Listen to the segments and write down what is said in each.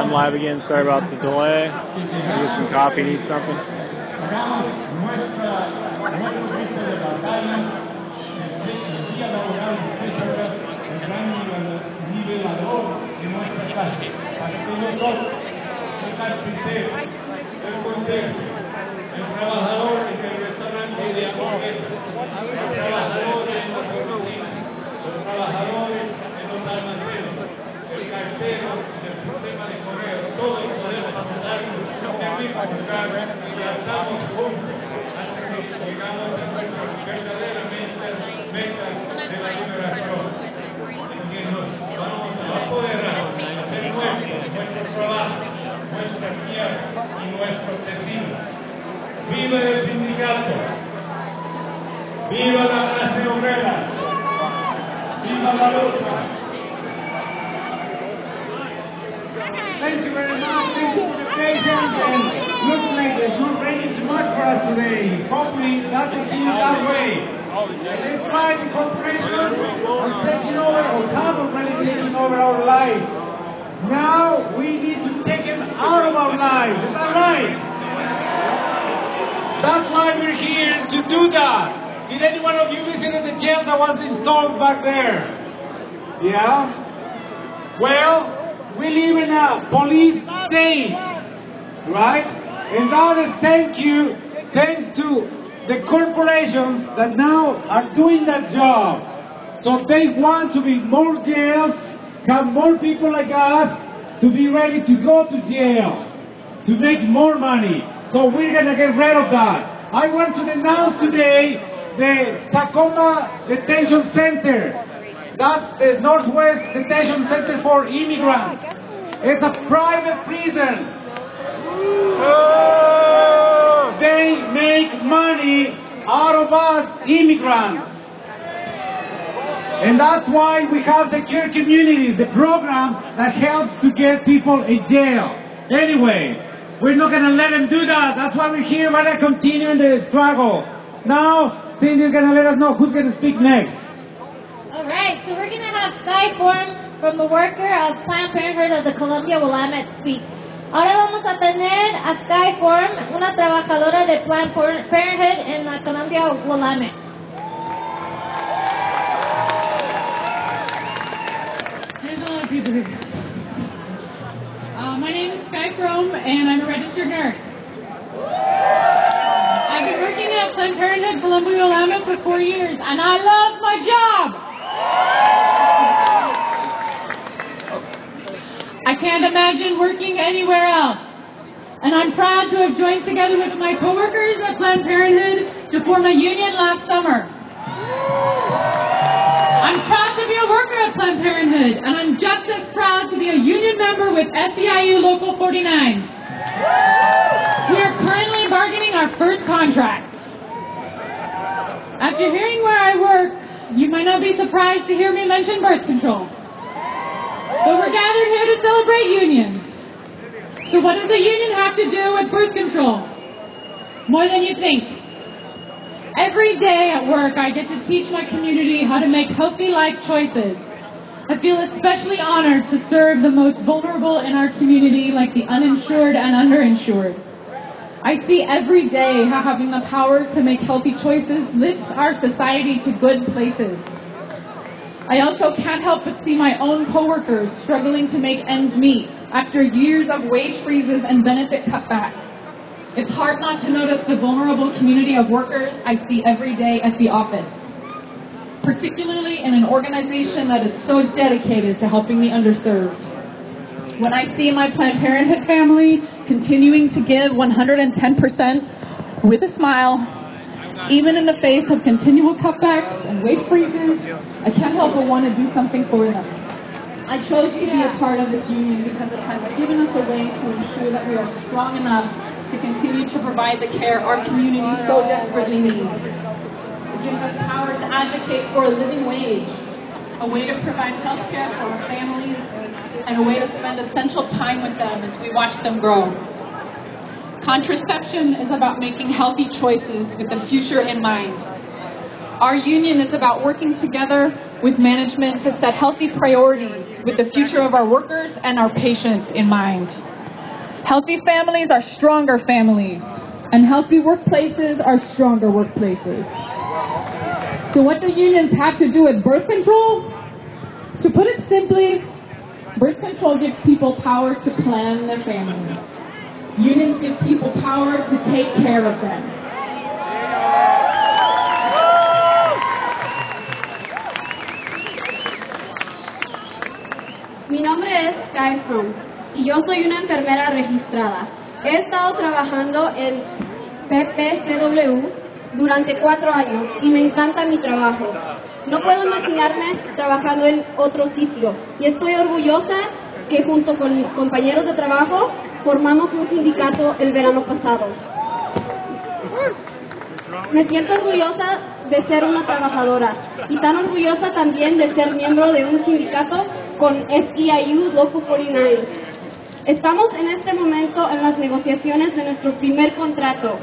I'm live again. Sorry about the delay. Get some coffee, need something. El trabajador en el restaurante de hamburguesas, los trabajadores en los oficinas, los trabajadores en los almacenes, el cartero del sistema de correo, todos podemos ayudarnos en el mismo lugar y estamos juntos hasta que llegamos a nuestra verdadera meta de la liberación, en que nos vamos a apoderar de hacer nuestro trabajo, nuestra tierra y nuestros destinos. ¡Viva el sindicato! ¡Viva la clase obrera! ¡Viva la lucha! Thank you very much. Thank you for the patience. And looks like there's not raining too much for us today. Hopefully that continues that way. Let's try the corporation are taking over, or have already taken over our lives. Now we need to take them out of our lives. Is that right? That's why we're here to do that. Did any one of you visit the jail that was installed back there? Yeah? Well, we live in a police state, right? And that is thanks to the corporations that now are doing that job. So they want to be more jails, have more people like us to be ready to go to jail, to make more money. So we're going to get rid of that. I want to denounce today the Tacoma Detention Center. That's the Northwest Detention Center for Immigrants. It's a private prison. They make money out of us immigrants. And that's why we have the care communities, the program that helps to get people in jail. Anyway, we're not going to let them do that. That's why we're here. We're going to continue in the struggle. Now, Cindy's going to let us know who's going to speak next. All right, so we're going to have Sky Form from the worker of Planned Parenthood of the Columbia Willamette speak. Ahora vamos a tener a Sky Form, una trabajadora de Planned Parenthood en la Columbia Willamette. There's a lot of people here. My name is Sky Frome, and I'm a registered nurse. I've been working at Planned Parenthood Columbia Willamette for 4 years, and I love my job! I can't imagine working anywhere else. And I'm proud to have joined together with my coworkers at Planned Parenthood to form a union last summer. I'm proud to be a worker at Planned Parenthood, and I'm just as proud to be a union member with SEIU Local 49. We are currently bargaining our first contract. After hearing where I work, you might not be surprised to hear me mention birth control. But we're gathered here to celebrate unions. So what does the union have to do with birth control? More than you think. Every day at work, I get to teach my community how to make healthy life choices. I feel especially honored to serve the most vulnerable in our community, like the uninsured and underinsured. I see every day how having the power to make healthy choices lifts our society to good places. I also can't help but see my own coworkers struggling to make ends meet after years of wage freezes and benefit cutbacks. It's hard not to notice the vulnerable community of workers I see every day at the office, particularly in an organization that is so dedicated to helping the underserved. When I see my Planned Parenthood family continuing to give 110% with a smile, even in the face of continual cutbacks and wage freezes, I can't help but want to do something for them. I chose to be a part of this union because it has given us a way to ensure that we are strong enough to continue to provide the care our community so desperately needs. It gives us power to advocate for a living wage, a way to provide health care for our families, and a way to spend essential time with them as we watch them grow. Contraception is about making healthy choices with the future in mind. Our union is about working together with management to set healthy priorities with the future of our workers and our patients in mind. Healthy families are stronger families, and healthy workplaces are stronger workplaces. So what do unions have to do with birth control? To put it simply, birth control gives people power to plan their families. Unions give people power to take care of them. Mi nombre es Sky Fromm y yo soy una enfermera registrada. He estado trabajando en PPCW durante 4 años y me encanta mi trabajo. No puedo imaginarme trabajando en otro sitio y estoy orgullosa que junto con mis compañeros de trabajo formamos un sindicato el verano pasado. Me siento orgullosa de ser una trabajadora y tan orgullosa también de ser miembro de un sindicato con SEIU Local 49. Estamos en este momento en las negociaciones de nuestro primer contrato.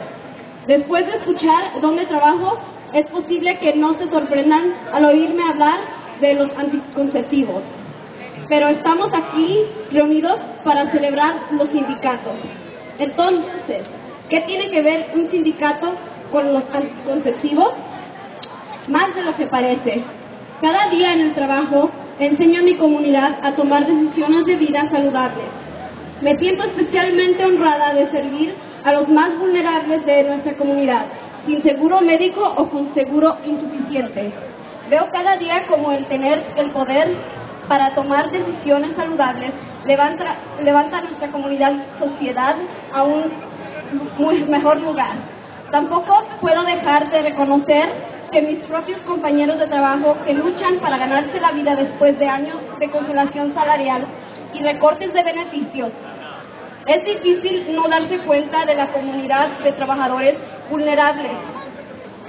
Después de escuchar dónde trabajo, es posible que no se sorprendan al oírme hablar de los anticonceptivos. Pero estamos aquí reunidos para celebrar los sindicatos. Entonces, ¿qué tiene que ver un sindicato con los anticonceptivos? Más de lo que parece. Cada día en el trabajo enseño a mi comunidad a tomar decisiones de vida saludables. Me siento especialmente honrada de servir a los más vulnerables de nuestra comunidad, sin seguro médico o con seguro insuficiente. Veo cada día como el tener el poder para tomar decisiones saludables levanta nuestra comunidad sociedad a un muy mejor lugar. Tampoco puedo dejar de reconocer que mis propios compañeros de trabajo que luchan para ganarse la vida después de años de congelación salarial y recortes de beneficios. Es difícil no darse cuenta de la comunidad de trabajadores vulnerables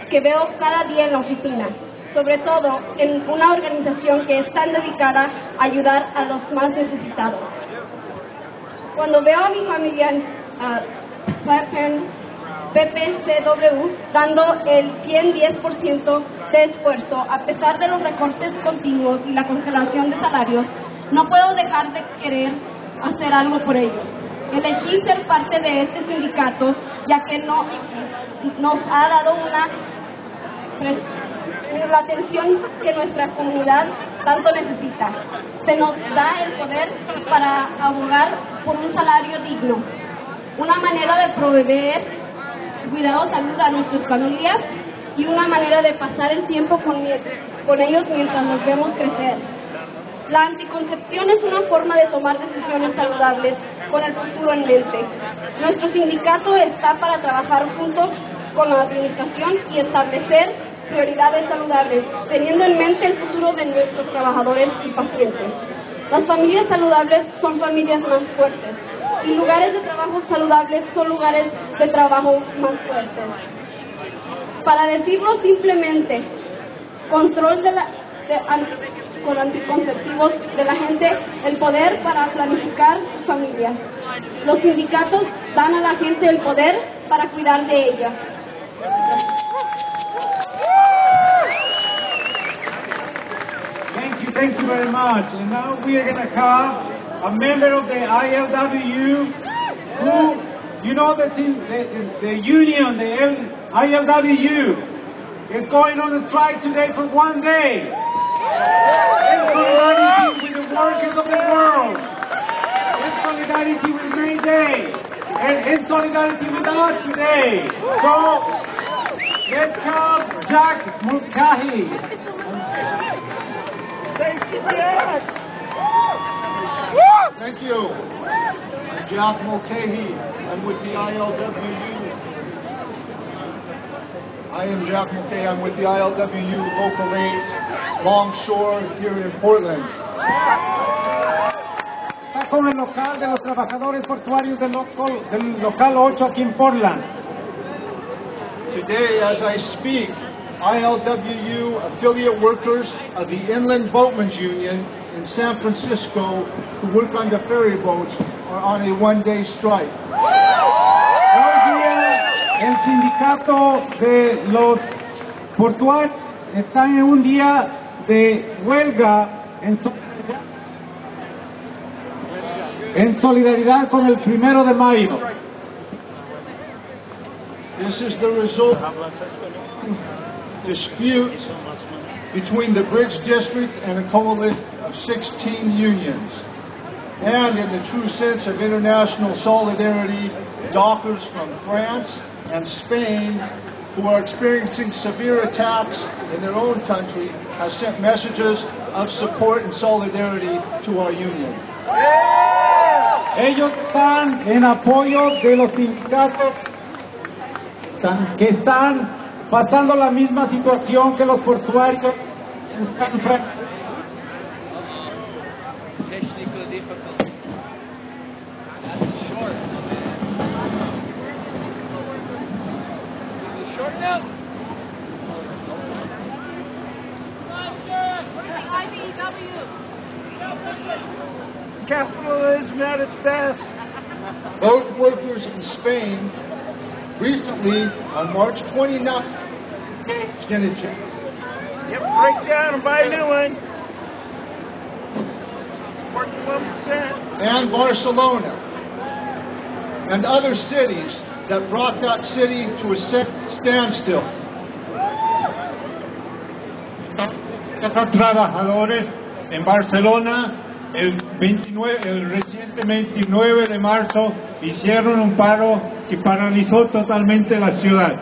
que veo cada día en la oficina, sobre todo en una organización que es tan dedicada a ayudar a los más necesitados. Cuando veo a mi familia en PPCW dando el 110% de esfuerzo a pesar de los recortes continuos y la congelación de salarios, no puedo dejar de querer hacer algo por ellos. Elegí ser parte de este sindicato ya que nos ha dado la atención que nuestra comunidad tanto necesita. Se nos da el poder para abogar por un salario digno, una manera de proveer cuidado, salud a nuestras familias y una manera de pasar el tiempo con ellos mientras nos vemos crecer. La anticoncepción es una forma de tomar decisiones saludables con el futuro en mente. Nuestro sindicato está para trabajar juntos con la administración y establecer prioridades saludables, teniendo en mente el futuro de nuestros trabajadores y pacientes. Las familias saludables son familias más fuertes y lugares de trabajo saludables son lugares de trabajo más fuertes. Para decirlo simplemente, control con anticonceptivos de la gente, el poder para planificar sus familias. Los sindicatos dan a la gente el poder para cuidar de ella. Thank you very much. And now we are going to call a member of the ILWU who, you know, the union, the ILWU, is going on a strike today for 1 day. In solidarity with the workers of the world. In solidarity with Mayday. And in solidarity with us today. So, let's call Jack Mulcahy. Thank you. I'm Jack Mulcahy. I'm with the ILWU. I am Jack Mulcahy. I'm with the ILWU Local 8, Longshore, here in Portland. Está con el local de los trabajadores portuarios del local 8 aquí en Portland. Today, as I speak, ILWU affiliate workers of the Inland Boatmen's Union in San Francisco who work on the ferry boats are on a one-day strike. Hoy día el sindicato de los están en un día de huelga en solidaridad con el 1 de mayo. This is the result of disputes between the Bridge District and a coalition of 16 unions. And in the true sense of international solidarity, dockers from France and Spain who are experiencing severe attacks in their own country have sent messages of support and solidarity to our union. Ellos están en apoyo de los sindicatos que están pasando la misma situación que los portuarios están enfrentando. Capitalism at its best. Boat workers in Spain recently, on March 29th, extended check. Yep, break down and buy a new one. 41%. And Barcelona and other cities that brought that city to a standstill. Estos trabajadores en Barcelona el reciente 29 de marzo hicieron un paro que paralizó totalmente la ciudad.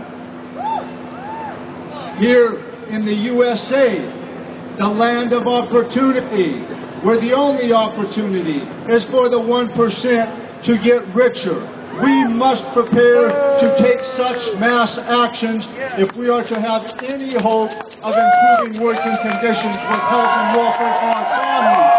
Here in the USA, the land of opportunity, where the only opportunity is for the 1% to get richer. We must prepare to take such mass actions if we are to have any hope of improving working conditions with health and welfare for our families.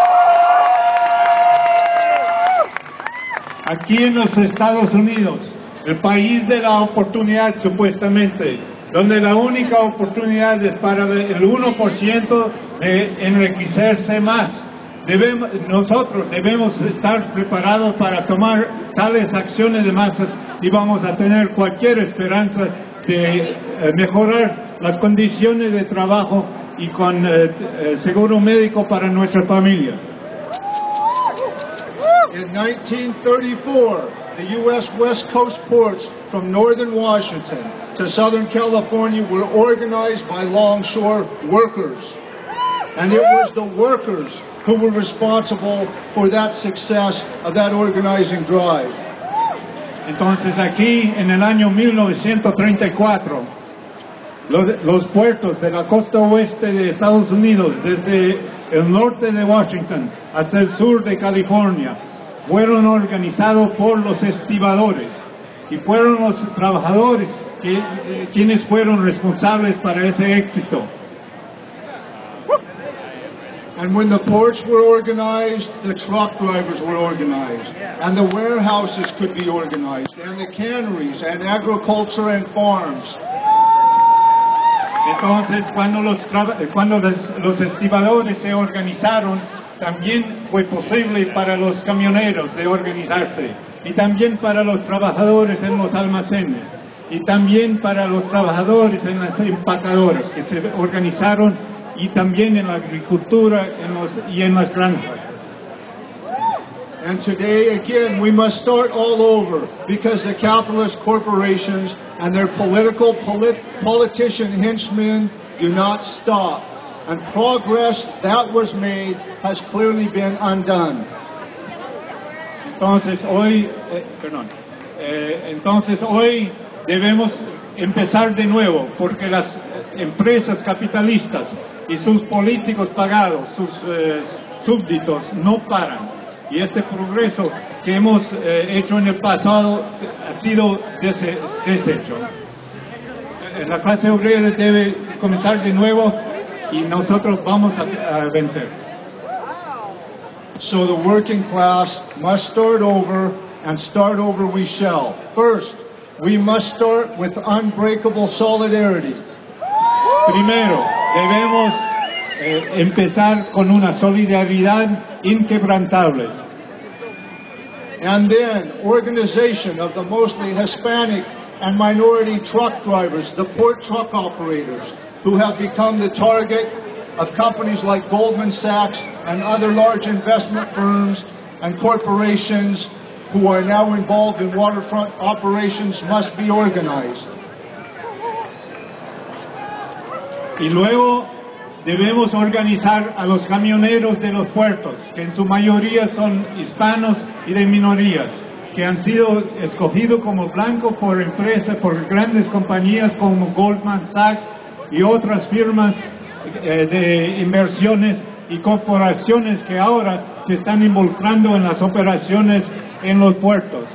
Aquí en los Estados Unidos, el país de la oportunidad supuestamente, donde la única oportunidad es para el 1% de enriquecerse más. Nosotros debemos estar preparados para tomar tales acciones de masas y vamos a tener cualquier esperanza de mejorar las condiciones de trabajo y con seguro médico para nuestras familias. In 1934, the U.S. West Coast ports from northern Washington to southern California were organized by longshore workers. And it was the workers who were responsible for that success of that organizing drive. Entonces aquí en el año 1934, los puertos de la costa oeste de Estados Unidos, desde el norte de Washington hasta el sur de California, fueron organizados por los estibadores y fueron los trabajadores quienes fueron responsables para ese éxito. And when the ports were organized, the truck drivers were organized, and the warehouses could be organized, and the canneries, and agriculture and farms. Entonces, cuando los estibadores se organizaron, también fue posible para los camioneros de organizarse, y también para los trabajadores en los almacenes, y también para los trabajadores en las empacadoras, que se organizaron, y también en la agricultura y en las granjas. And today, again, we must start all over because the capitalist corporations and their politician henchmen do not stop. And progress that was made has clearly been undone. Entonces hoy debemos empezar de nuevo porque las empresas capitalistas y sus políticos pagados, sus súbditos, no paran. Y este progreso que hemos hecho en el pasado ha sido deshecho. La clase obrera debe comenzar de nuevo y nosotros vamos a vencer. So the working class must start over, and start over we shall. First, we must start with unbreakable solidarity. Primero, debemos empezar con una solidaridad inquebrantable. And then, organization of the mostly Hispanic and minority truck drivers, the port truck operators, who have become the target of companies like Goldman Sachs and other large investment firms and corporations who are now involved in waterfront operations must be organized. Y luego debemos organizar a los camioneros de los puertos, que en su mayoría son hispanos y de minorías, que han sido escogidos como blanco por empresas, por grandes compañías como Goldman Sachs y otras firmas de inversiones y corporaciones que ahora se están involucrando en las operaciones en los puertos.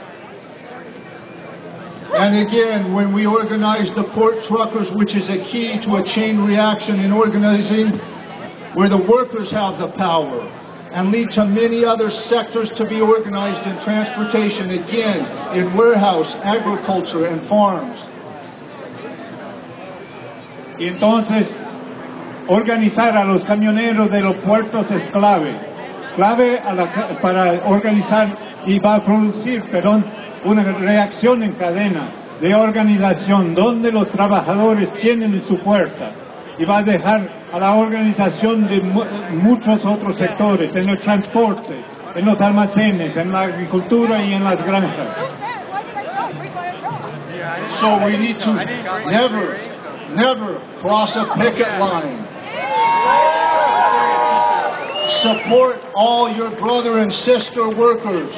And again, when we organize the port truckers, which is a key to a chain reaction in organizing, where the workers have the power, and lead to many other sectors to be organized in transportation, again, in warehouse, agriculture, and farms. Y entonces, organizar a los camioneros de los puertos es clave para organizar y va a producir, una reacción en cadena de organización donde los trabajadores tienen su fuerza y va a dejar a la organización de muchos otros sectores, en el transporte, en los almacenes, en la agricultura y en las granjas. So we need to never cross a picket line. Support all your brother and sister workers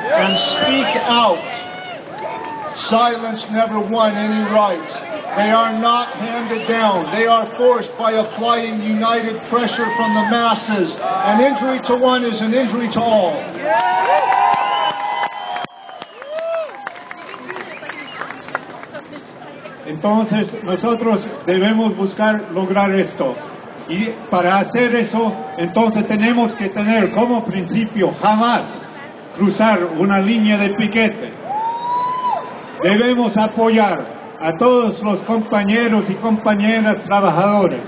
and speak out. Silence never won any rights. They are not handed down. They are forced by applying united pressure from the masses. An injury to one is an injury to all. Entonces, nosotros debemos buscar lograr esto. Y para hacer eso, entonces tenemos que tener como principio jamás cruzar una línea de piquete. Debemos apoyar a todos los compañeros y compañeras trabajadores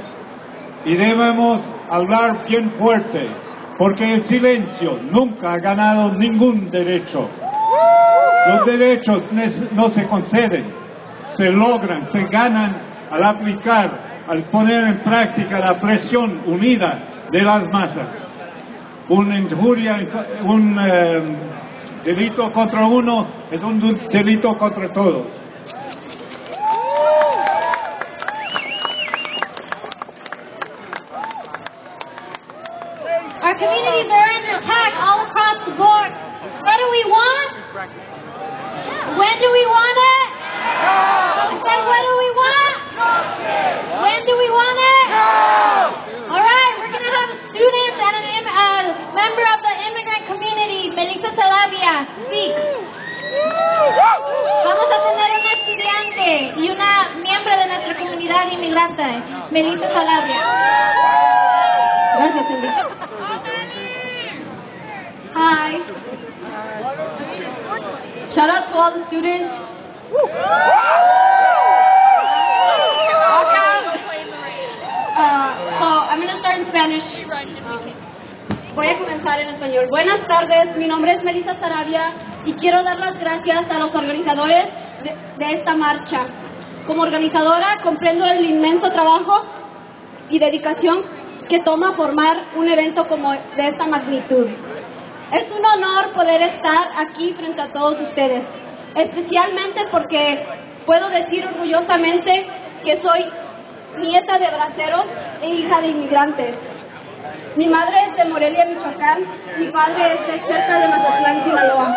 y debemos hablar bien fuerte, porque el silencio nunca ha ganado ningún derecho. Los derechos no se conceden, se logran, se ganan al aplicar, al poner en práctica la presión unida de las masas. Una injuria, un delito contra uno es un delito contra todos. Our communities are under attack all across the board. What do we want? When do we want it? I said, what do we want? When do we want it? All right, we're going to have a student and a member of the immigrant community, Melissa Salavia, speak. Vamos a tener una estudiante y una miembro de nuestra comunidad inmigrante, Melissa Salavia. Gracias, Cindy. Hi. Shout out to all the students. So I'm going to start in Spanish. Voy a comenzar en español. Buenas tardes, mi nombre es Melissa Saravia y quiero dar las gracias a los organizadores de esta marcha. Como organizadora comprendo el inmenso trabajo y dedicación que toma formar un evento como de esta magnitud. Es un honor poder estar aquí frente a todos ustedes, especialmente porque puedo decir orgullosamente que soy nieta de braceros e hija de inmigrantes. Mi madre es de Morelia, Michoacán, mi padre es de cerca de Mazatlán, Sinaloa.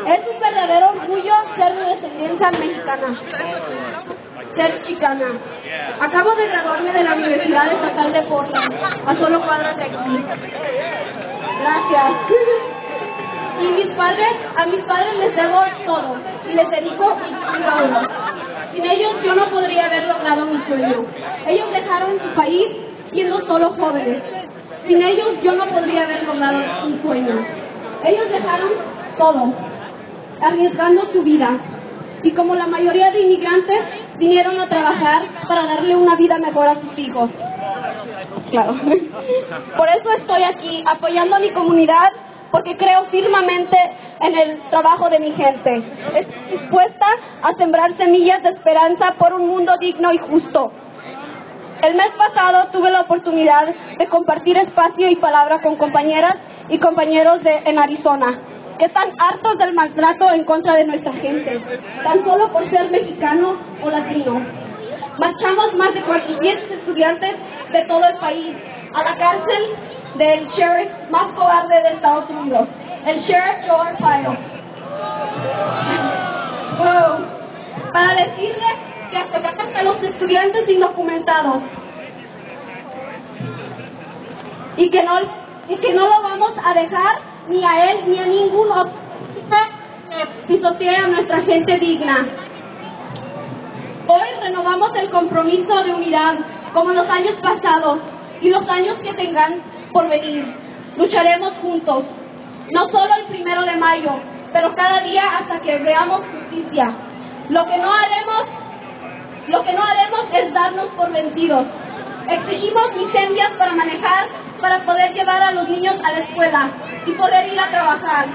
Es un verdadero orgullo ser de descendencia mexicana, ser chicana. Acabo de graduarme de la Universidad Estatal de Portland, a solo cuadras de aquí. Gracias. Y a mis padres les debo todo y les dedico mi obra. Sin ellos yo no podría haber logrado mi sueño. Ellos dejaron su país siendo solo jóvenes. Sin ellos yo no podría haber logrado mi sueño. Ellos dejaron todo, arriesgando su vida. Y como la mayoría de inmigrantes, vinieron a trabajar para darle una vida mejor a sus hijos. Claro. Por eso estoy aquí, apoyando a mi comunidad, porque creo firmemente en el trabajo de mi gente. Estoy dispuesta a sembrar semillas de esperanza por un mundo digno y justo. El mes pasado tuve la oportunidad de compartir espacio y palabra con compañeras y compañeros en Arizona, que están hartos del maltrato en contra de nuestra gente, tan solo por ser mexicano o latino. Marchamos más de 400 estudiantes de todo el país a la cárcel del sheriff más cobarde de Estados Unidos, el sheriff Joe Arpaio. Wow. Para decirle que apoyamos a los estudiantes indocumentados y que no lo vamos a dejar ni a él ni a ningún otro que pisotee a nuestra gente digna. Hoy renovamos el compromiso de unidad como los años pasados y los años que tengan por venir. Lucharemos juntos, no solo el 1 de mayo, pero cada día hasta que veamos justicia. Lo que no haremos es darnos por vencidos. Exigimos licencias para manejar, para poder llevar a los niños a la escuela y poder ir a trabajar.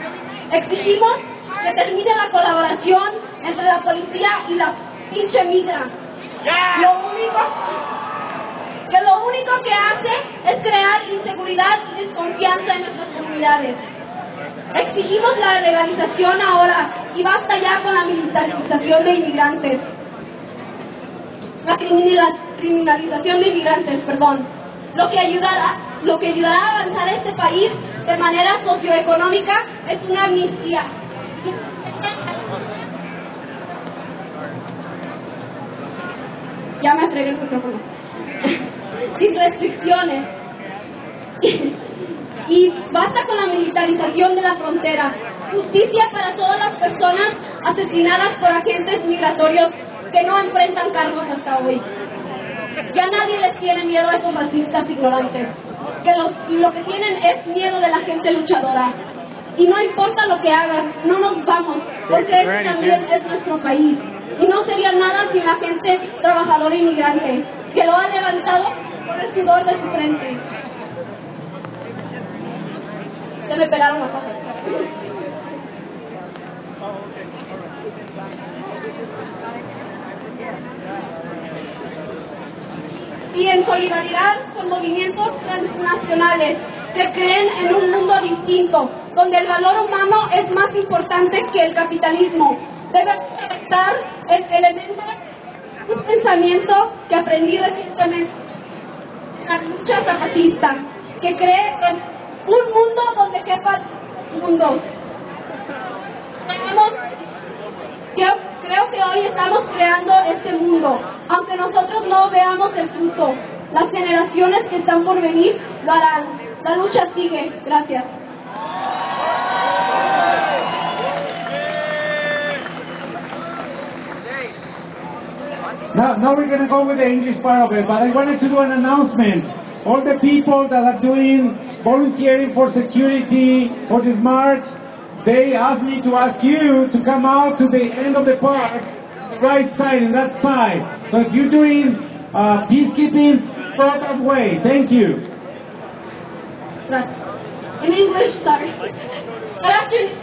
Exigimos que termine la colaboración entre la policía y la pinche migra. Lo único que hace es crear inseguridad y desconfianza en nuestras comunidades. Exigimos la legalización ahora y basta ya con la militarización de inmigrantes. La criminalización de inmigrantes, perdón. Lo que ayudará a avanzar este país de manera socioeconómica es una amnistía. Ya me fregué el micrófono. Sin restricciones. Y basta con la militarización de la frontera. Justicia para todas las personas asesinadas por agentes migratorios que no enfrentan cargos hasta hoy. Ya nadie les tiene miedo a esos racistas ignorantes. Lo que tienen es miedo de la gente luchadora. Y no importa lo que hagan, no nos vamos, porque este también es nuestro país. Y no sería nada sin la gente trabajadora inmigrante, que lo ha levantado por el sudor de su frente. Se me pegaron las hojas. Y en solidaridad con movimientos transnacionales que creen en un mundo distinto, donde el valor humano es más importante que el capitalismo. Debe estar el elemento de un pensamiento que aprendí recientemente en la lucha zapatista, que cree en un mundo donde quepan mundos. Creo que hoy estamos creando este mundo, aunque nosotros no veamos el fruto. Las generaciones que están por venir lo harán. La lucha sigue. Gracias. Now we're going to go with the English part of it, but I wanted to do an announcement. All the people that are doing volunteering for security for this march, they asked me to ask you to come out to the end of the park, the right side and that side. So if you're doing peacekeeping, go that way. Thank you. In English, sorry. Good afternoon.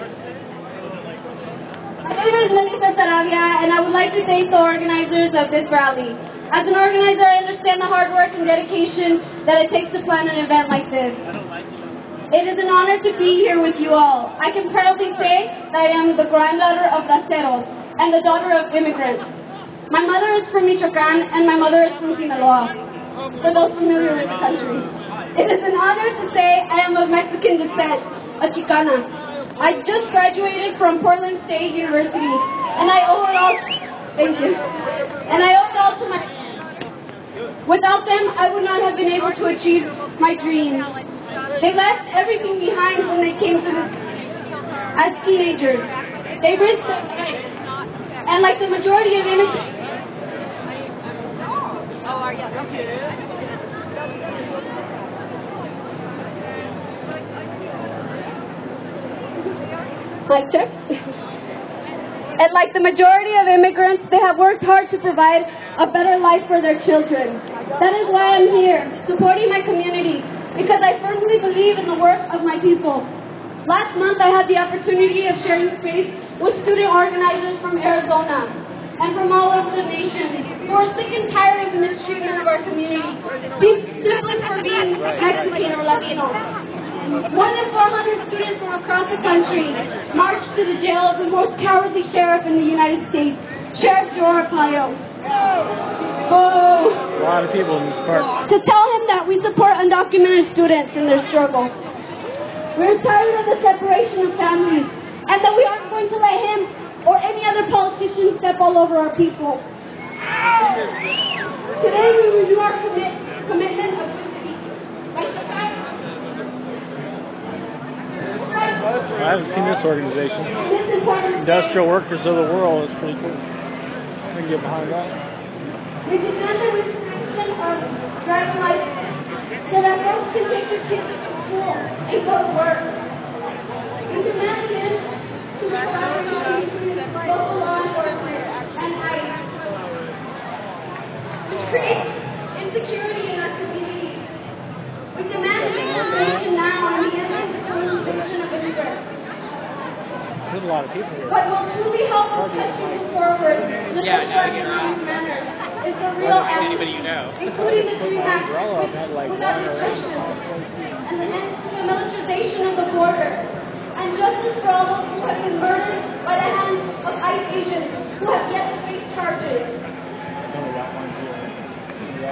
My name is Melissa Sarabia, and I would like to thank the organizers of this rally. As an organizer, I understand the hard work and dedication that it takes to plan an event like this. It is an honor to be here with you all. I can proudly say that I am the granddaughter of raceros and the daughter of immigrants. My mother is from Michoacán, and my mother is from Sinaloa, for those familiar with the country. It is an honor to say I am of Mexican descent, a Chicana. I just graduated from Portland State University, and I owe it all. Thank you. And I owe it all to my. Without them, I would not have been able to achieve my dreams. They left everything behind when they came to this. As teenagers, they risked their lives, and like the majority of immigrants. Mic check. And like the majority of immigrants, they have worked hard to provide a better life for their children. That is why I'm here, supporting my community, because I firmly believe in the work of my people. Last month, I had the opportunity of sharing space with student organizers from Arizona and from all over the nation who are sick and tired of the mistreatment of our community, simply for being Mexican or Latino. More than 400 students from across the country marched to the jail of the most cowardly sheriff in the United States, Sheriff Joe Arpaio. A lot of people in this park. To tell him that we support undocumented students in their struggle. We're tired of the separation of families, and that we aren't going to let him or any other politician step all over our people. Today we renew our commitment of unity. I haven't seen this organization. Industrial Workers of the World is pretty cool. I can get behind that. We demand the restriction of driving license so that folks can take their kids to school and go to work. We demand him to collaborate between local law enforcement and ICE, which creates insecurity in our communities. We demand the information now on the anti-discrimination of immigrants. There's a lot of people here. What will truly help us move forward in a socio-economic manner is the real action, including the DREAM Act without restrictions, and the end to the militarization of the border, and justice for all those who have been murdered by the hands of ICE agents who have yet to face charges.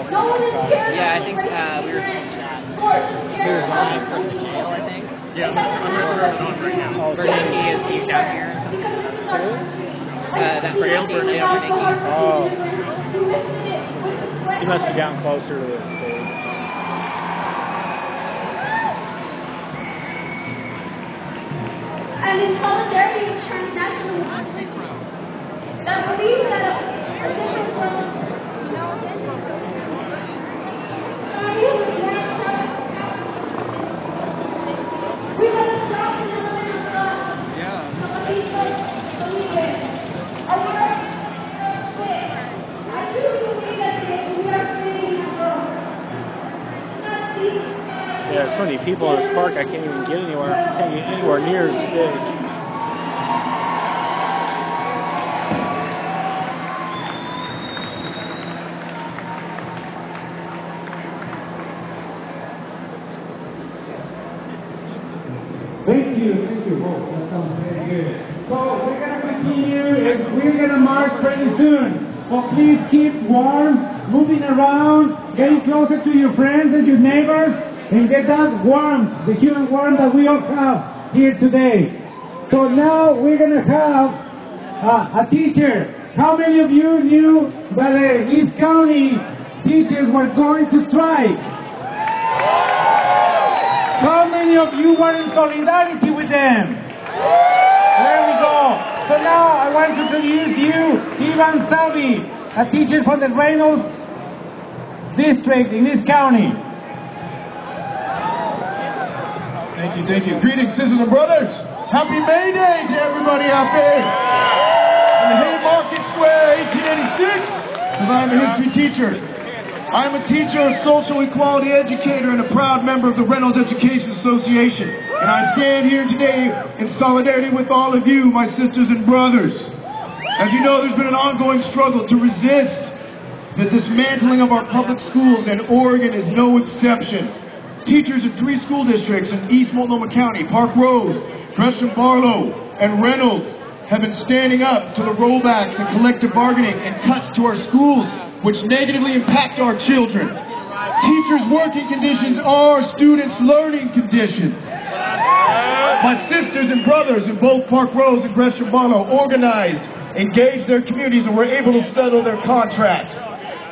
No one is scared of we were chat. Here's mine from the jail, I think. Yeah, I'm not sure what's on right now. He's down here. That jail for Nikki. Oh. He must be down closer to the stage. And in solidarity with transnational movements that believe that a different world we must stop the limit of God. Some people believe it. Our world is quick. I truly believe that we are creating a world. Yeah, there's so many people in this park, I can't even get anywhere. I can't get anywhere near the stage. Thank you. Oh, that sounds very good. So we're going to continue and we're going to march pretty soon. So please keep warm, moving around, getting closer to your friends and your neighbors, and get that warmth, the human warmth that we all have here today. So now we're going to have a teacher. How many of you knew that the East County teachers were going to strike? How many of you were in solidarity with them? There we go. So now I want to introduce you, Ivan Savi, a teacher from the Reynolds district in this county. Thank you. Greetings, sisters and brothers. Happy Mayday to everybody out there in the Haymarket Square, 1886, because I'm a history teacher. I'm a teacher, a social equality educator, and a proud member of the Reynolds Education Association. And I stand here today in solidarity with all of you, my sisters and brothers. As you know, there's been an ongoing struggle to resist the dismantling of our public schools, and Oregon is no exception. Teachers in 3 school districts in East Multnomah County, Park Rose, Gresham Barlow, and Reynolds have been standing up to the rollbacks and collective bargaining and cuts to our schools, which negatively impact our children. Teachers' working conditions are students' learning conditions. My sisters and brothers in both Park Rose and Gresham Barlow organized, engaged their communities, and were able to settle their contracts.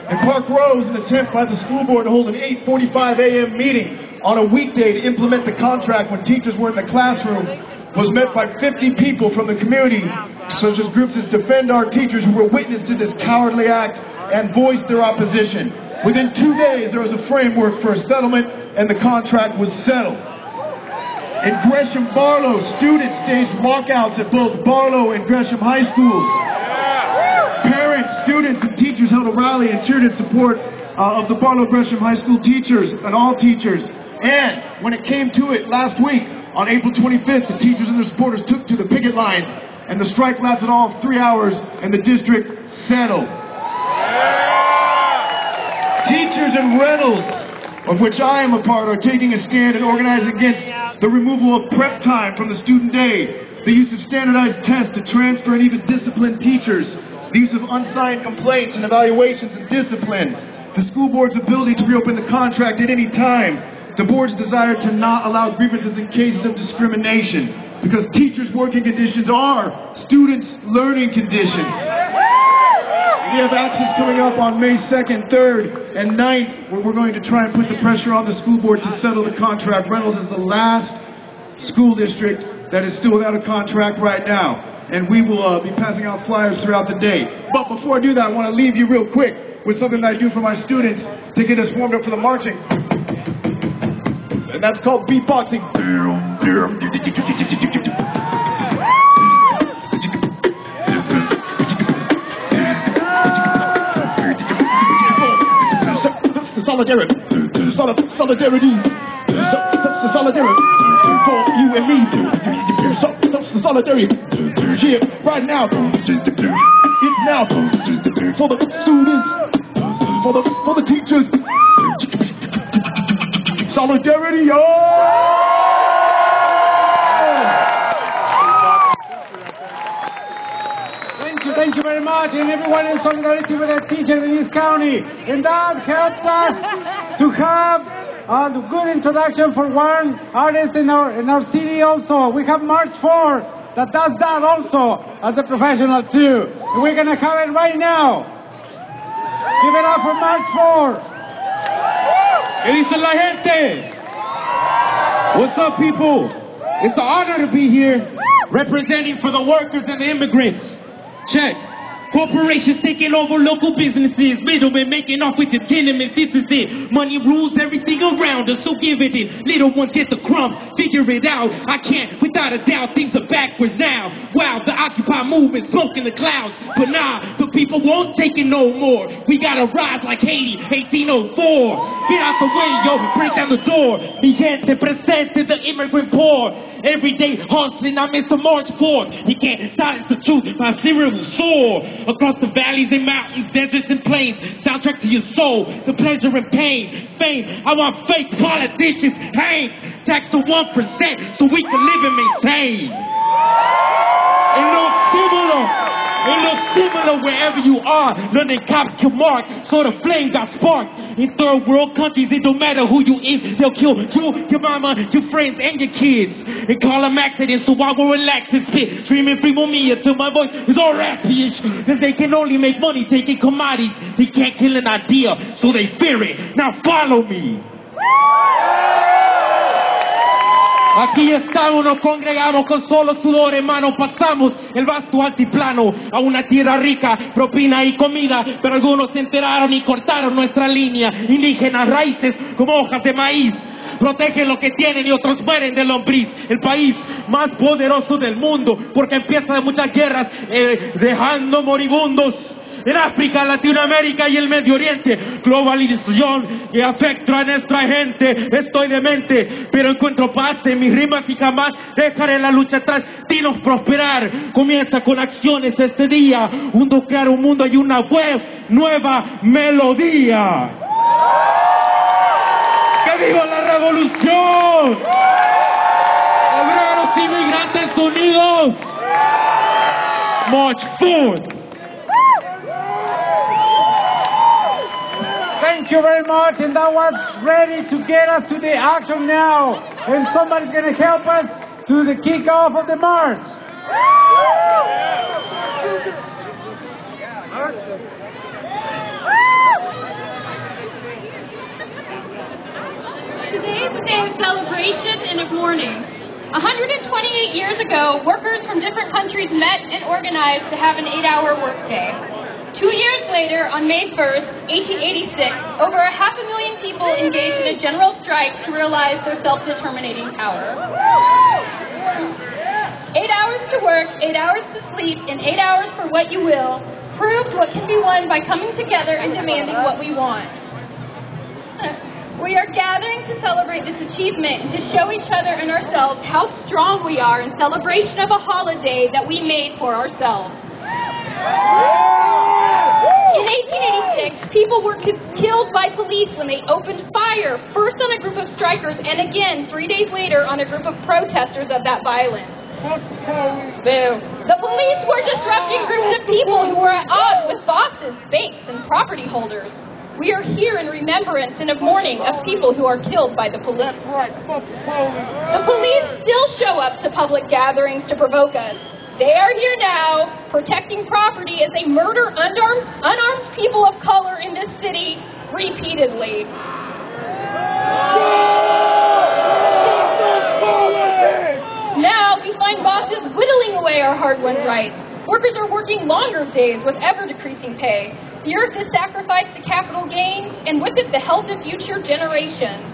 In Park Rose, an attempt by the school board to hold an 8:45 a.m. meeting on a weekday to implement the contract when teachers were in the classroom was met by 50 people from the community, such as groups as Defend Our Teachers, who were witness to this cowardly act and voiced their opposition. Within 2 days, there was a framework for a settlement, and the contract was settled. In Gresham Barlow, students staged walkouts at both Barlow and Gresham high schools. Parents, students, and teachers held a rally and cheered in support of the Barlow Gresham high school teachers and all teachers. And when it came to it last week, On April 25th, the teachers and their supporters took to the picket lines, and the strike lasted all of 3 hours, and the district settled. Teachers in Reynolds, of which I am a part, are taking a stand and organizing against the removal of prep time from the student day, the use of standardized tests to transfer and even discipline teachers, the use of unsigned complaints and evaluations and discipline, the school board's ability to reopen the contract at any time, the board's desire to not allow grievances in cases of discrimination, because teachers' working conditions are students' learning conditions. We have actions coming up on May 2nd, 3rd, and 9th, where we're going to try and put the pressure on the school board to settle the contract. Reynolds is the last school district that is still without a contract right now, and we will be passing out flyers throughout the day. But before I do that, I want to leave you real quick with something that I do for my students to get us warmed up for the marching. And that's called beatboxing. Solidarity, solidarity, solidarity for you and me. Solidarity, yeah, right now. It's now for the students, for the teachers. Solidarity, oh! Thank you very much, and everyone in solidarity with the teachers in this county. And that helps us to have a good introduction for one artist in our city also. We have March 4 that does that also as a professional too. And we're going to have it right now. Give it up for March 4. ¿Qué dice la gente? What's up, people? It's an honor to be here representing for the workers and the immigrants. Check. Corporations taking over local businesses. Middlemen making off with the tenements. This is it. Money rules everything around us, so give it in. Little ones get the crumbs. Figure it out. I can't, without a doubt, things are backwards now. Wow, the Occupy movement smoking the clouds. But nah, the people won't take it no more. We gotta rise like Haiti, 1804. Get out the way, yo, break down the door. Mi gente presente, the immigrant poor. Every day hustling, I miss the March 4th. He can't silence the truth, my serial will soar. Across the valleys and mountains, deserts and plains. Soundtrack to your soul, the pleasure and pain. Fame, I want fake politicians hang. Tax the 1% so we can live and maintain. It looks similar wherever you are. London cops kill Mark, so the flame got sparked. In third world countries, it don't matter who you is. They'll kill you, your mama, your friends, and your kids. And call them accidents, so I will relax and spit. Dreaming free me until my voice is all raspy-ish. Cause they can only make money taking commodities. They can't kill an idea, so they fear it. Now follow me. Aquí estamos, nos congregamos con solo sudor en mano, pasamos el vasto altiplano a una tierra rica, propina y comida, pero algunos se enteraron y cortaron nuestra línea, indígenas raíces como hojas de maíz. Protegen lo que tienen y otros mueren de lombriz. El país más poderoso del mundo, porque empieza de muchas guerras, dejando moribundos. En África, Latinoamérica y el Medio Oriente, globalización que afecta a nuestra gente. Estoy demente, pero encuentro paz en mis rimas y jamás dejaré la lucha atrás. Dinos prosperar, comienza con acciones este día. Crear un mundo y una nueva melodía. ¡Que viva la revolución! ¡Obreros inmigrantes unidos! March 4th. Thank you very much, and that was ready to get us to the action now. And somebody's going to help us to the kickoff of the march. Today is a day of celebration and of mourning. 128 years ago, workers from different countries met and organized to have an 8-hour workday. 2 years later, on May 1st, 1886, over 500,000 people engaged in a general strike to realize their self-determinating power. 8 hours to work, 8 hours to sleep, and 8 hours for what you will proved what can be won by coming together and demanding what we want. We are gathering to celebrate this achievement and to show each other and ourselves how strong we are in celebration of a holiday that we made for ourselves. In 1886, people were killed by police when they opened fire, first on a group of strikers and again 3 days later on a group of protesters of that violence. Boo. The police were disrupting groups of people who were at odds with bosses, banks, and property holders. We are here in remembrance and of mourning of people who are killed by the police. The police still show up to public gatherings to provoke us. They are here now, protecting property as they murder unarmed people of color in this city repeatedly. Now we find bosses whittling away our hard-won rights. Workers are working longer days with ever-decreasing pay. The earth is sacrificed to capital gains, and with it the health of future generations.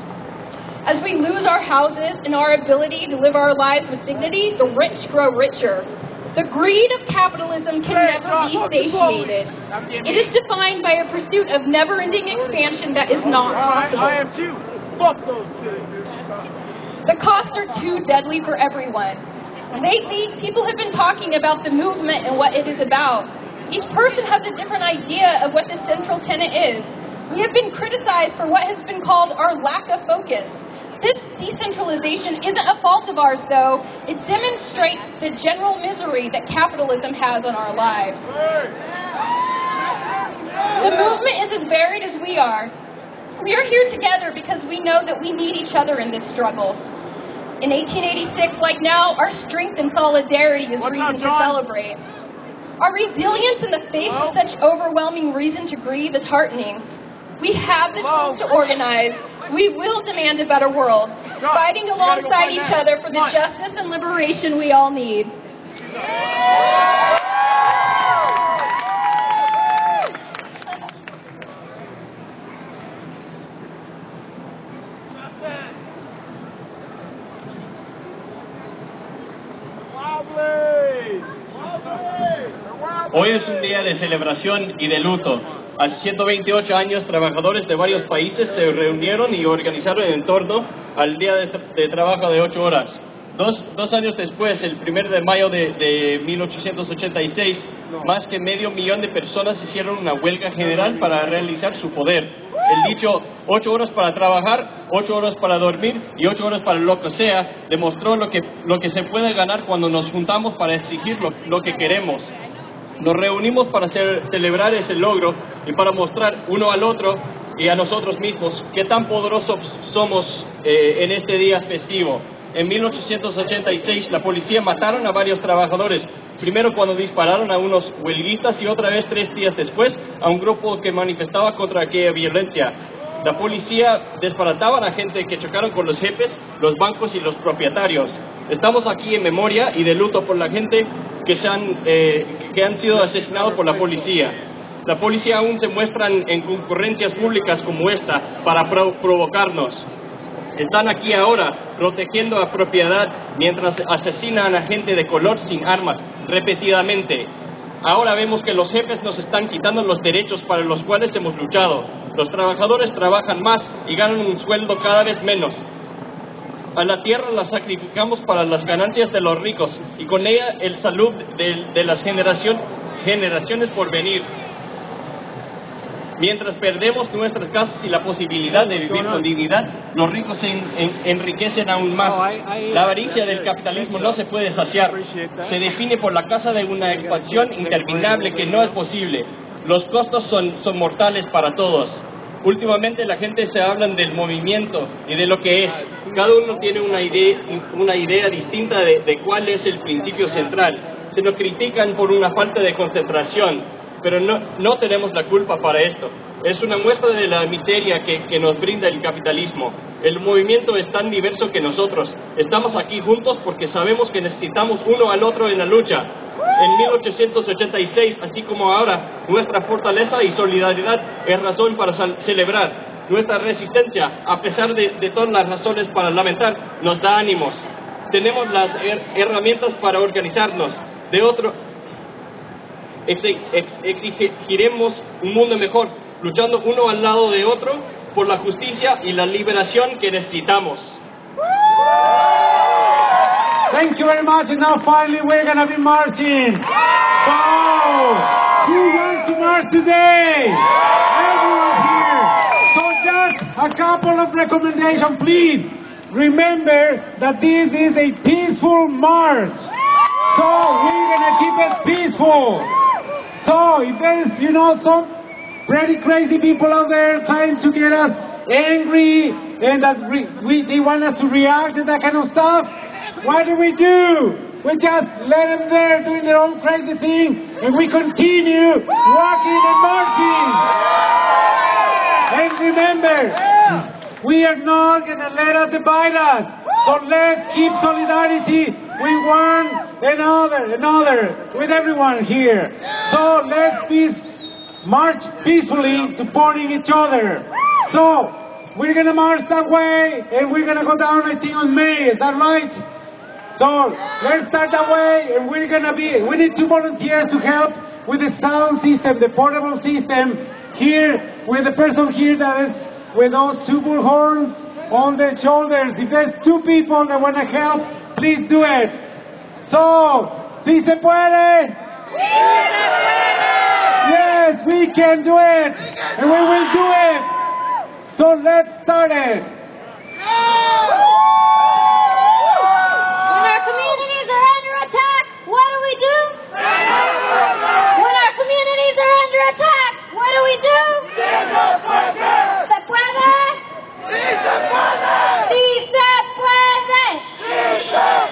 As we lose our houses and our ability to live our lives with dignity, the rich grow richer. The greed of capitalism can never be satiated. It is defined by a pursuit of never-ending expansion that is not possible. I am too. Fuck those kids. The costs are too deadly for everyone. Lately, people have been talking about the movement and what it is about. Each person has a different idea of what the central tenet is. We have been criticized for what has been called our lack of focus. This decentralization isn't a fault of ours, though. It demonstrates the general misery that capitalism has on our lives. The movement is as varied as we are. We are here together because we know that we need each other in this struggle. In 1886, like now, our strength and solidarity is reason to celebrate. Our resilience in the face of such overwhelming reason to grieve is heartening. We have the tools to organize. We will demand a better world, fighting alongside each other for the justice and liberation we all need. Hoy es un día de celebración y de luto. Hace 128 años, trabajadores de varios países se reunieron y organizaron en torno al día de trabajo de 8 horas. Dos años después, el 1 de mayo de 1886, más que 500,000 de personas hicieron una huelga general para realizar su poder. El dicho 8 horas para trabajar, 8 horas para dormir y 8 horas para lo que sea, demostró lo que se puede ganar cuando nos juntamos para exigir lo que queremos. Nos reunimos para celebrar ese logro y para mostrar uno al otro y a nosotros mismos qué tan poderosos somos en este día festivo. En 1886 la policía mataron a varios trabajadores, primero cuando dispararon a unos huelguistas y otra vez 3 días después a un grupo que manifestaba contra aquella violencia. La policía desbarataba a la gente que chocaron con los jefes, los bancos y los propietarios. Estamos aquí en memoria y de luto por la gente que han sido asesinados por la policía. La policía aún se muestran en concurrencias públicas como esta para provocarnos. Están aquí ahora protegiendo a propiedad mientras asesinan a gente de color sin armas repetidamente. Ahora vemos que los jefes nos están quitando los derechos para los cuales hemos luchado. Los trabajadores trabajan más y ganan un sueldo cada vez menos. A la tierra la sacrificamos para las ganancias de los ricos y con ella el salud de las generaciones por venir. Mientras perdemos nuestras casas y la posibilidad de vivir con dignidad, los ricos se enriquecen aún más. La avaricia del capitalismo no se puede saciar. Se define por la causa de una expansión interminable que no es posible. Los costos son mortales para todos. Últimamente la gente se habla del movimiento y de lo que es. Cada uno tiene una idea distinta de cuál es el principio central. Se nos critican por una falta de concentración. Pero no tenemos la culpa para esto. Es una muestra de la miseria que nos brinda el capitalismo. El movimiento es tan diverso que nosotros. Estamos aquí juntos porque sabemos que necesitamos uno al otro en la lucha. En 1886, así como ahora, nuestra fortaleza y solidaridad es razón para celebrar. Nuestra resistencia, a pesar de todas las razones para lamentar, nos da ánimos. Tenemos las herramientas para organizarnos. Exigiremos un mundo mejor, luchando uno al lado de otro por la justicia y la liberación que necesitamos. Thank you very much. And now finally we're going to be marching. So, who wants to march today? Everyone here. So just a couple of recommendations, please. Remember that this is a peaceful march. So we're going to keep it peaceful. So if there's, some pretty crazy people out there trying to get us angry and that they want us to react and that kind of stuff, what do? We just let them there doing their own crazy thing, and we continue walking and marching. And remember, we are not going to let us divide us. So let's keep solidarity with one another, with everyone here. So let's march peacefully, supporting each other. So we're going to march that way, and we're going to go down, I think, on May. Is that right? So let's start that way, and we need 2 volunteers to help with the sound system, the portable system here, with the person here that is with those 2 bullhorns on the shoulders. If there's 2 people that want to help, please do it. So, ¿sí se puede? Yes, we can do it, and we will do it. So let's start it. What do we do? When our communities are under attack, what do we do? ¿Se puede? ¡Sí se puede! ¡Sí se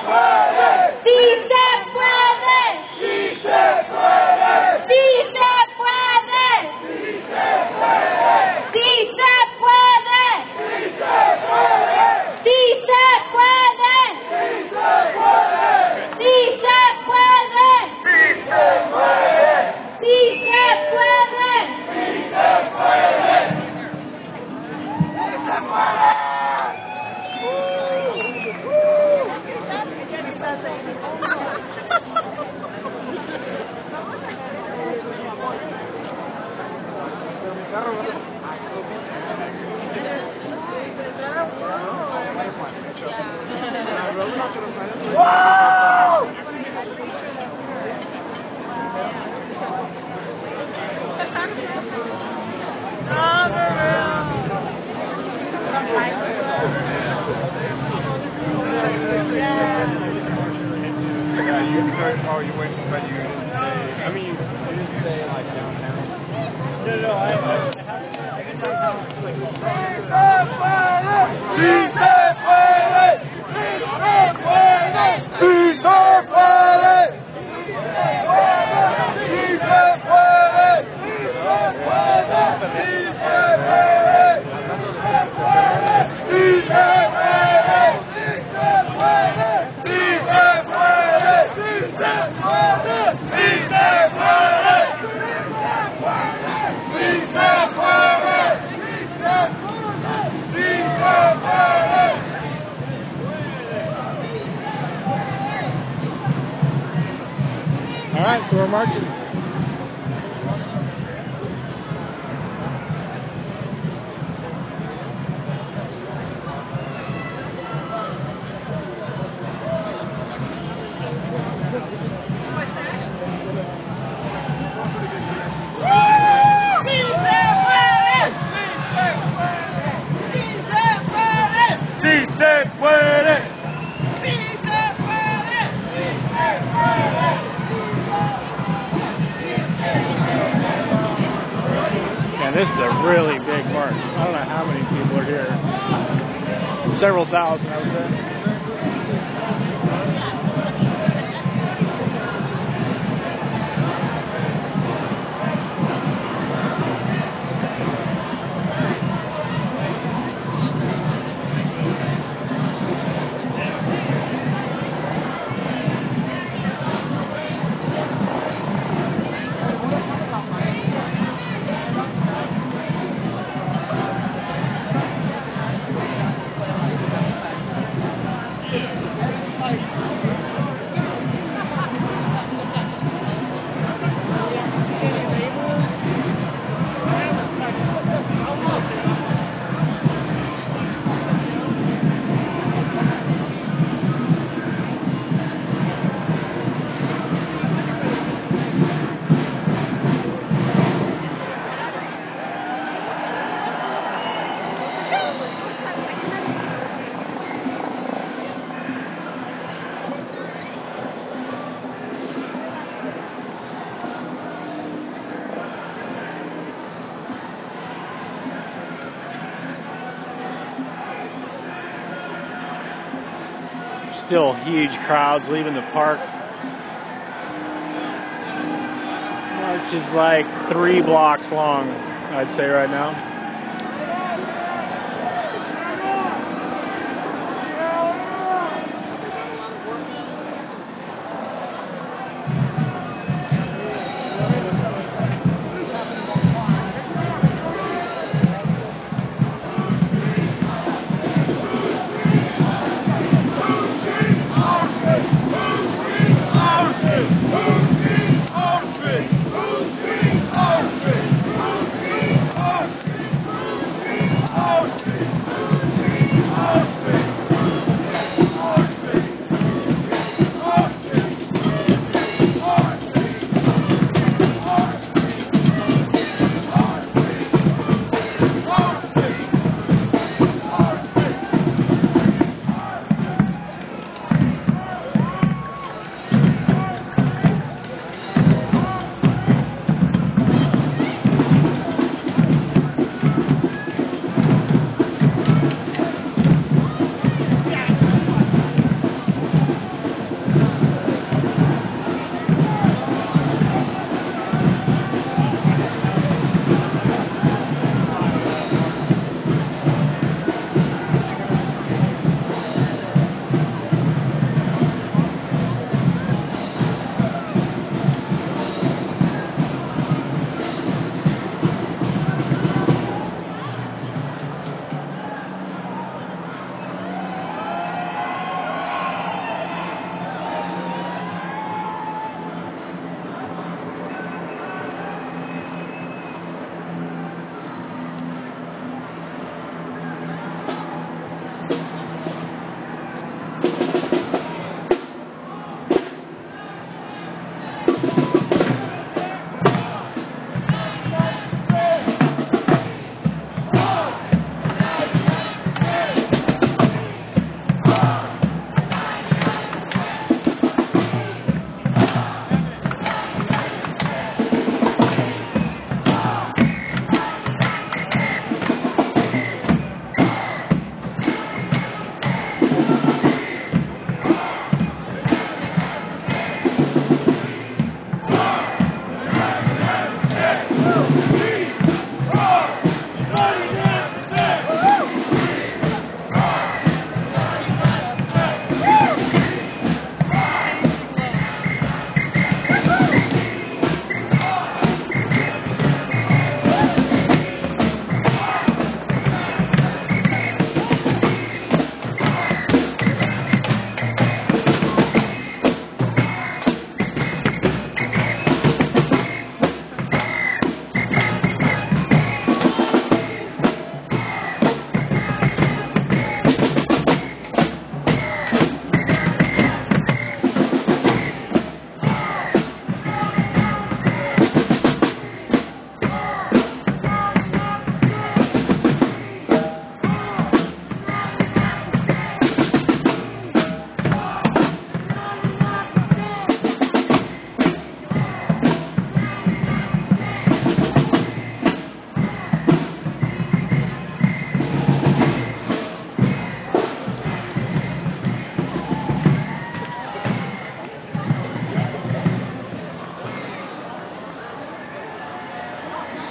puede! ¡Sí se puede! ¡Sí se puede! ¡Sí se puede! ¡Sí se puede! ¡Sí se puede! ¡Sí se puede! All right, so we're marching. This is a really big march. I don't know how many people are here. Several thousand, I would say. still huge crowds leaving the park. March is like 3 blocks long, I'd say right now.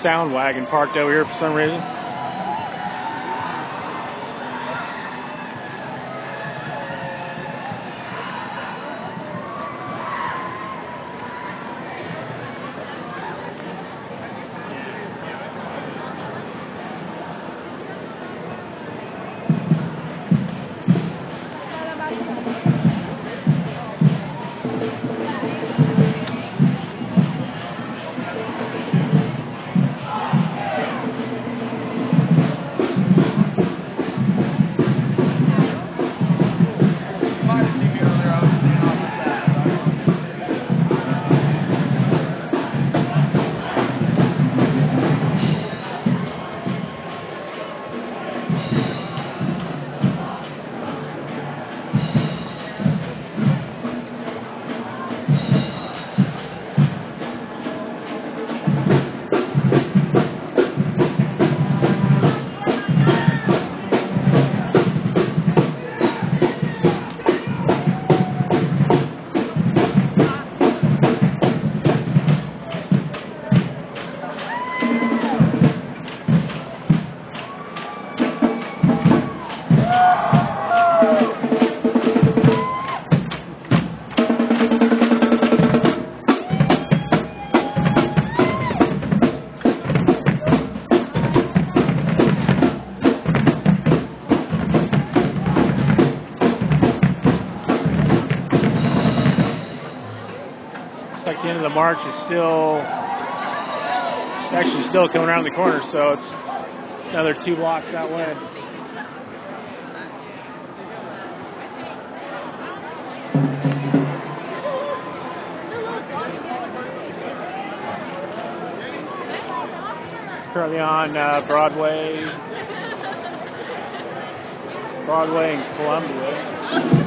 Sound wagon parked over here for some reason. the end of the march is actually still coming around the corner, so it's another 2 blocks that way. Currently on Broadway and Columbia.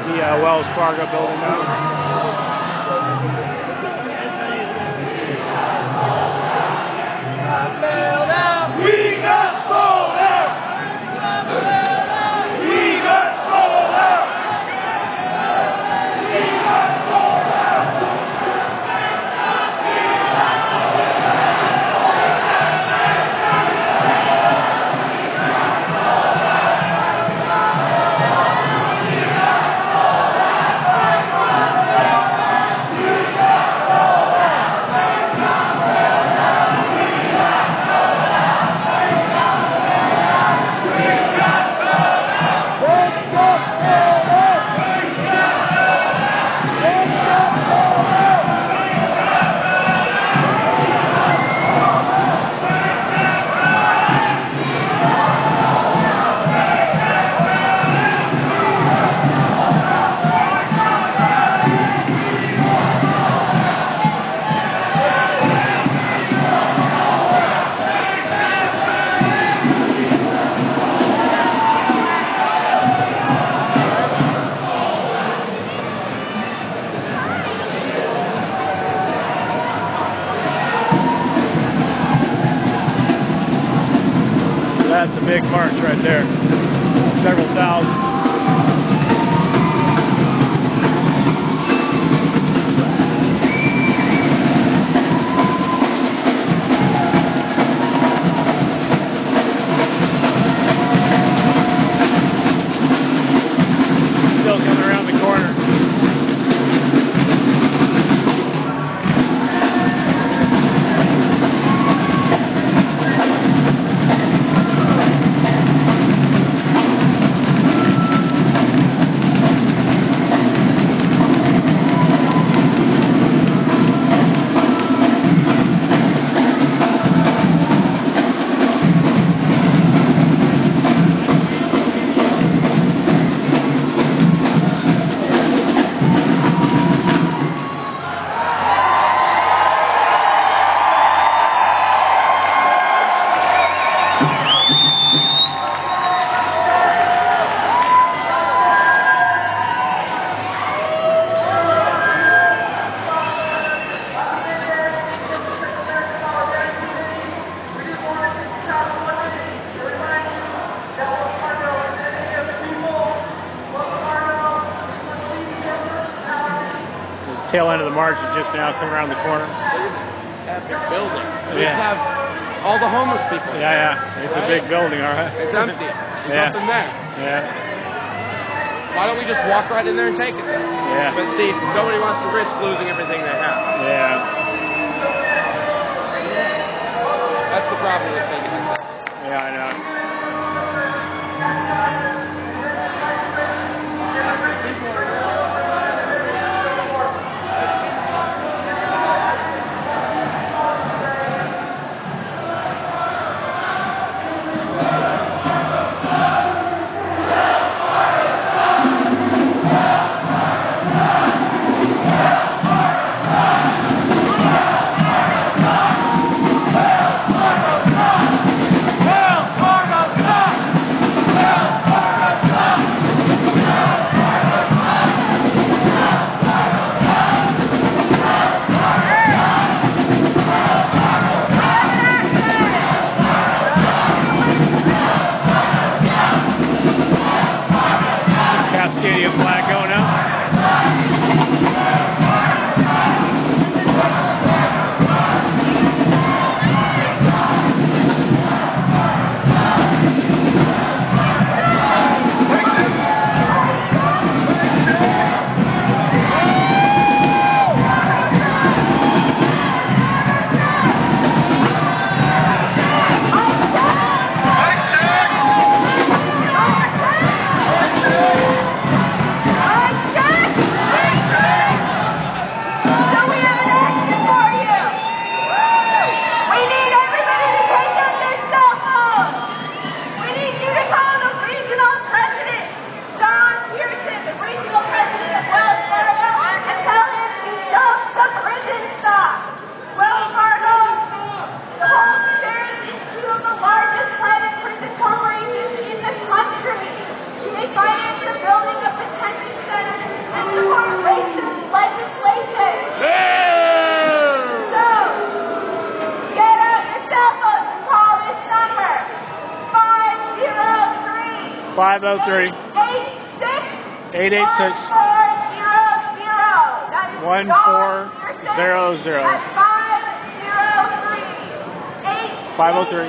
got the Wells Fargo building now. We got sold out! We got sold out! We got sold out! That's a big march right there. Several thousand. Still coming around the corner. Tail end of the march is just now coming around the corner. Epic building. We Yeah. have all the homeless people. Yeah. It's a big building, all right. It's empty. There's Yeah. nothing there. Yeah. Why don't we just walk right in there and take it then? Yeah. But see, nobody wants to risk losing everything they have. Yeah. That's the problem with things like that. Yeah, I know. 503 886 1400. 503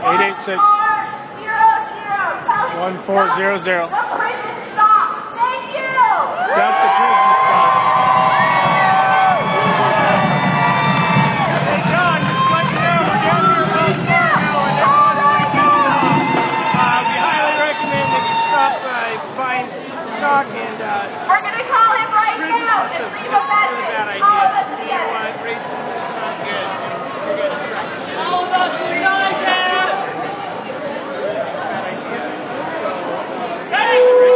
886 1400. That's the prison stop. Hey John, just let you know, we're down here in Wells Fargo and everyone's pretty pissed off. We highly recommend that you stop by, find stock and We're going to call him right now and leave a message. bad idea. All of us You know together. what? Racism is not good. You're going to practice. All of us united! Bad idea.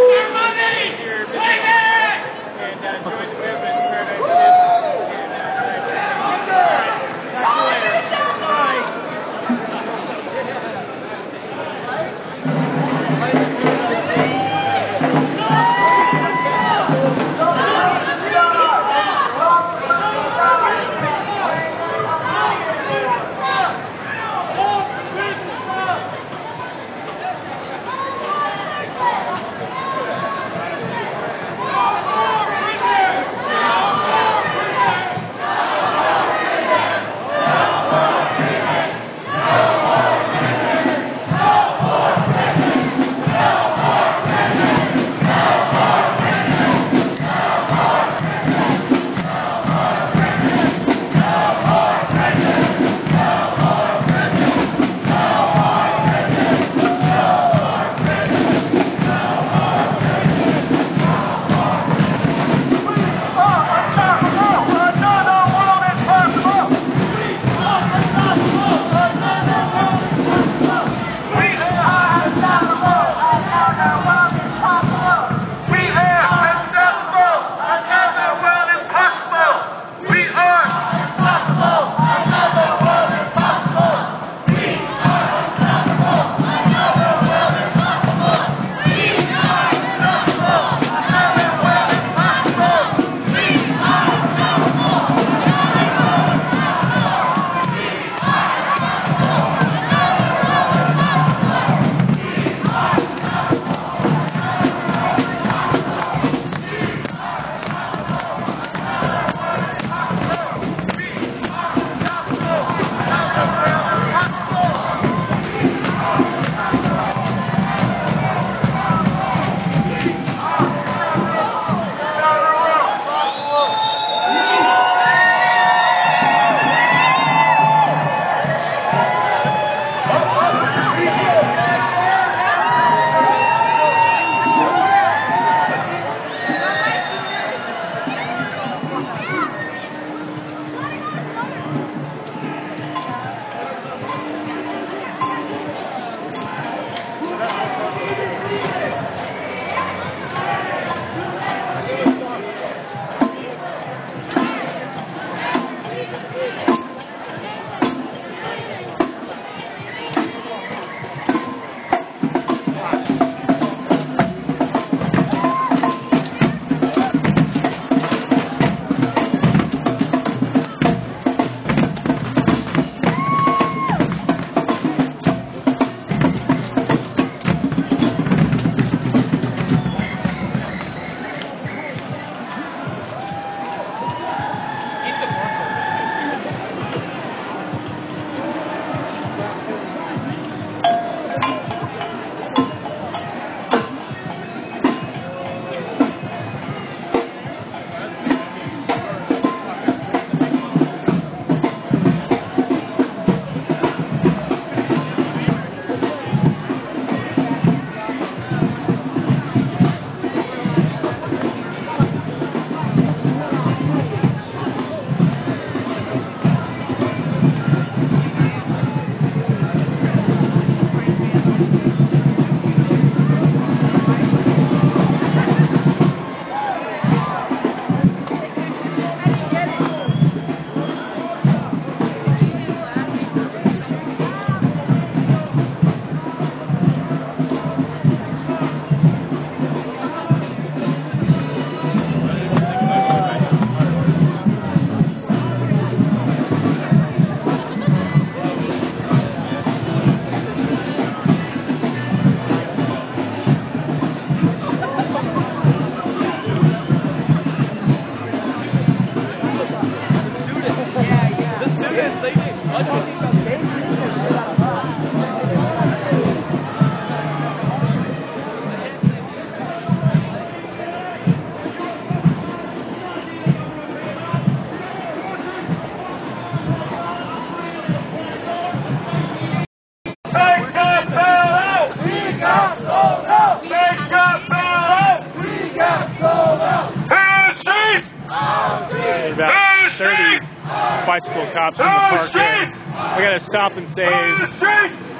bicycle cops in the park here. I got to stop and save.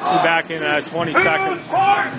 Be back in 20 seconds. Park!